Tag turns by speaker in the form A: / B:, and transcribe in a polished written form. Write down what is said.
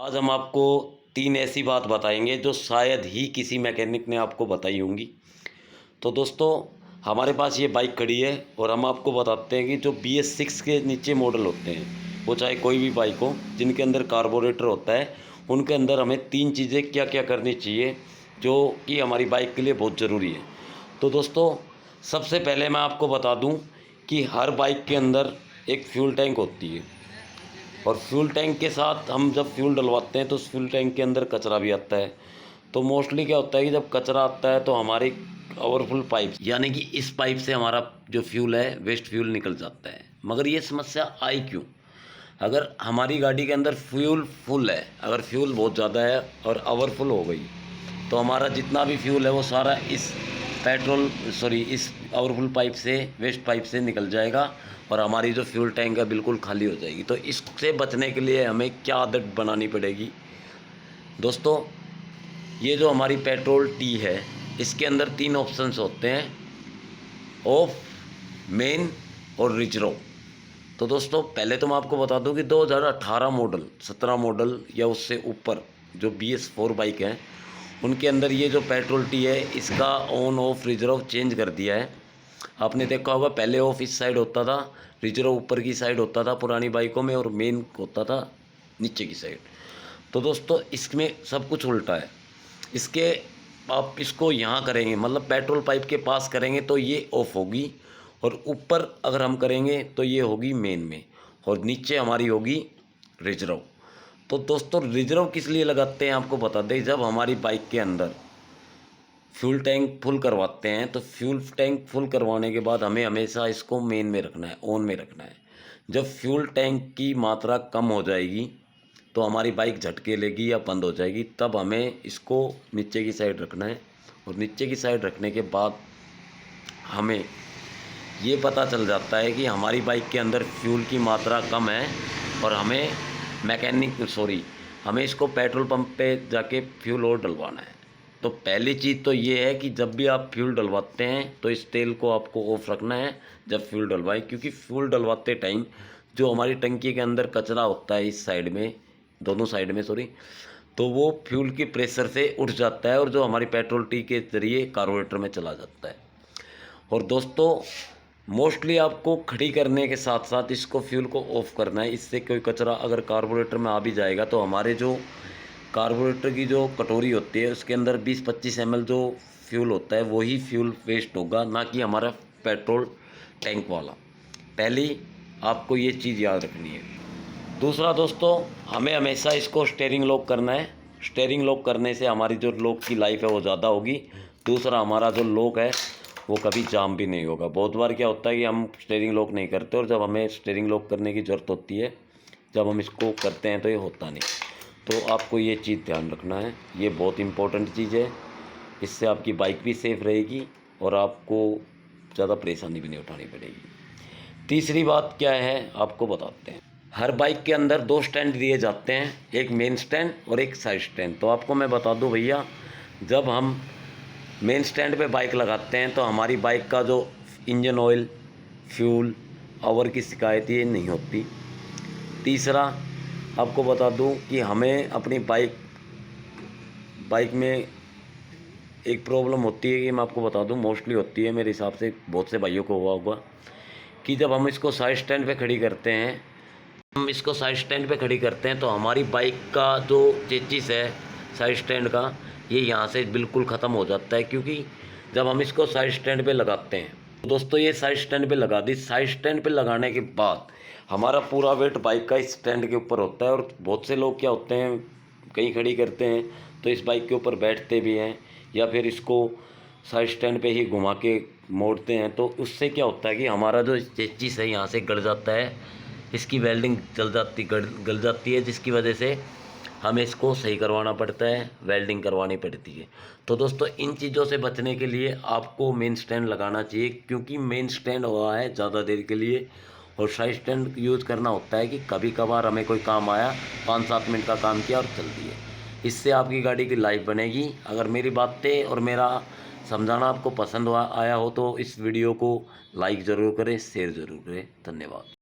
A: आज हम आपको 3 ऐसी बात बताएंगे जो शायद ही किसी मैकेनिक ने आपको बताई होंगी। तो दोस्तों, हमारे पास ये बाइक खड़ी है और हम आपको बताते हैं कि जो BS6 के नीचे मॉडल होते हैं, वो चाहे कोई भी बाइक हो, जिनके अंदर कार्बोरेटर होता है, उनके अंदर हमें 3 चीज़ें क्या क्या करनी चाहिए जो कि हमारी बाइक के लिए बहुत ज़रूरी है। तो दोस्तों, सबसे पहले मैं आपको बता दूं कि हर बाइक के अंदर एक फ्यूल टैंक होती है और फ्यूल टैंक के साथ हम जब फ्यूल डलवाते हैं तो उस फ्यूल टैंक के अंदर कचरा भी आता है। तो मोस्टली क्या होता है कि जब कचरा आता है तो हमारी ओवरफुल पाइप, यानी कि इस पाइप से हमारा जो फ्यूल है, वेस्ट फ्यूल निकल जाता है। मगर ये समस्या आई क्यों? अगर हमारी गाड़ी के अंदर फ्यूल फुल है, अगर फ्यूल बहुत ज़्यादा है और ओवरफुल हो गई, तो हमारा जितना भी फ्यूल है वो सारा इस ओवरफुल पाइप से, वेस्ट पाइप से निकल जाएगा और हमारी जो फ्यूल टैंक है बिल्कुल खाली हो जाएगी। तो इससे बचने के लिए हमें क्या आदत बनानी पड़ेगी? दोस्तों, ये जो हमारी पेट्रोल टी है, इसके अंदर 3 ऑप्शंस होते हैं: ऑफ, मेन और रिजर्व। तो दोस्तों, पहले तो मैं आपको बता दूं कि 2018 मॉडल, 17 मॉडल या उससे ऊपर जो BS4 बाइक हैं, उनके अंदर ये जो पेट्रोल टी है, इसका ऑन ऑफ रिजर्व चेंज कर दिया है। आपने देखा होगा, पहले ऑफ इस साइड होता था, रिजर्व ऊपर की साइड होता था पुरानी बाइकों में, और मेन होता था नीचे की साइड। तो दोस्तों, इसमें सब कुछ उल्टा है। इसके आप इसको यहाँ करेंगे, मतलब पेट्रोल पाइप के पास करेंगे तो ये ऑफ होगी, और ऊपर अगर हम करेंगे तो ये होगी मेन में, और नीचे हमारी होगी रिजर्व। तो दोस्तों, रिजर्व किस लिए लगाते हैं आपको बता दें। जब हमारी बाइक के अंदर फ्यूल टैंक फुल करवाते हैं तो फ्यूल टैंक फुल करवाने के बाद हमें हमेशा इसको मेन में रखना है, ऑन में रखना है। जब फ्यूल टैंक की मात्रा कम हो जाएगी तो हमारी बाइक झटके लेगी या बंद हो जाएगी, तब हमें इसको नीचे की साइड रखना है। और नीचे की साइड रखने के बाद हमें ये पता चल जाता है कि हमारी बाइक के अंदर फ्यूल की मात्रा कम है और हमें इसको पेट्रोल पंप पे जाके फ्यूल और डलवाना है। तो पहली चीज़ तो ये है कि जब भी आप फ्यूल डलवाते हैं तो इस तेल को आपको ऑफ रखना है जब फ्यूल डलवाएं, क्योंकि फ्यूल डलवाते टाइम जो हमारी टंकी के अंदर कचरा होता है इस साइड में, दोनों साइड में तो वो फ्यूल की प्रेशर से उठ जाता है और जो हमारी पेट्रोल टी के ज़रिए कार्बोरेटर में चला जाता है। और दोस्तों, मोस्टली आपको खड़ी करने के साथ साथ इसको फ्यूल को ऑफ करना है। इससे कोई कचरा अगर कार्बोरेटर में आ भी जाएगा तो हमारे जो कार्बोरेटर की जो कटोरी होती है उसके अंदर 20-25 ml जो फ्यूल होता है वही फ्यूल वेस्ट होगा, ना कि हमारा पेट्रोल टैंक वाला। पहली आपको ये चीज़ याद रखनी है। दूसरा दोस्तों, हमें हमेशा इसको स्टीयरिंग लॉक करना है। स्टीयरिंग लॉक करने से हमारी जो लॉक की लाइफ है वो ज़्यादा होगी। दूसरा, हमारा जो लॉक है वो कभी जाम भी नहीं होगा। बहुत बार क्या होता है कि हम स्टीयरिंग लॉक नहीं करते और जब हमें स्टीयरिंग लॉक करने की ज़रूरत होती है, जब हम इसको करते हैं तो ये होता नहीं। तो आपको ये चीज़ ध्यान रखना है, ये बहुत इम्पोर्टेंट चीज़ है। इससे आपकी बाइक भी सेफ़ रहेगी और आपको ज़्यादा परेशानी भी नहीं उठानी पड़ेगी। तीसरी बात क्या है आपको बताते हैं। हर बाइक के अंदर 2 स्टैंड दिए जाते हैं, एक मेन स्टैंड और एक साइड स्टैंड। तो आपको मैं बता दूं भैया, जब हम मेन स्टैंड पे बाइक लगाते हैं तो हमारी बाइक का जो इंजन ऑयल, फ्यूल, ऑवर की शिकायत ये नहीं होती। तीसरा, आपको बता दूं कि हमें अपनी बाइक में एक प्रॉब्लम होती है कि मैं आपको बता दूं, मोस्टली होती है, मेरे हिसाब से बहुत से भाइयों को हुआ होगा कि जब हम इसको साइड स्टैंड पे खड़ी करते हैं तो हमारी बाइक का जो चेचिस है साइड स्टैंड का, ये यहाँ से बिल्कुल ख़त्म हो जाता है। क्योंकि जब हम इसको साइड स्टैंड पे लगाते हैं तो दोस्तों, ये साइड स्टैंड पे लगा दी। साइड स्टैंड पे लगाने के बाद हमारा पूरा वेट बाइक का इस स्टैंड के ऊपर होता है। और बहुत से लोग क्या होते हैं, कहीं खड़ी करते हैं तो इस बाइक के ऊपर बैठते भी हैं या फिर इसको साइड स्टैंड पे ही घुमा के मोड़ते हैं। तो उससे क्या होता है कि हमारा जो चेचिस है यहाँ से गड़ जाता है, इसकी वेल्डिंग गल जाती है, जिसकी वजह से हमें इसको सही करवाना पड़ता है, वेल्डिंग करवानी पड़ती है। तो दोस्तों, इन चीज़ों से बचने के लिए आपको मेन स्टैंड लगाना चाहिए, क्योंकि मेन स्टैंड हुआ है ज़्यादा देर के लिए, और साइड स्टैंड यूज़ करना होता है कि कभी कभार हमें कोई काम आया, 5-7 मिनट का काम किया और चल दिए। इससे आपकी गाड़ी की लाइफ बनेगी। अगर मेरी बातें और मेरा समझाना आपको पसंद आया हो तो इस वीडियो को लाइक ज़रूर करें, शेयर ज़रूर करें। धन्यवाद।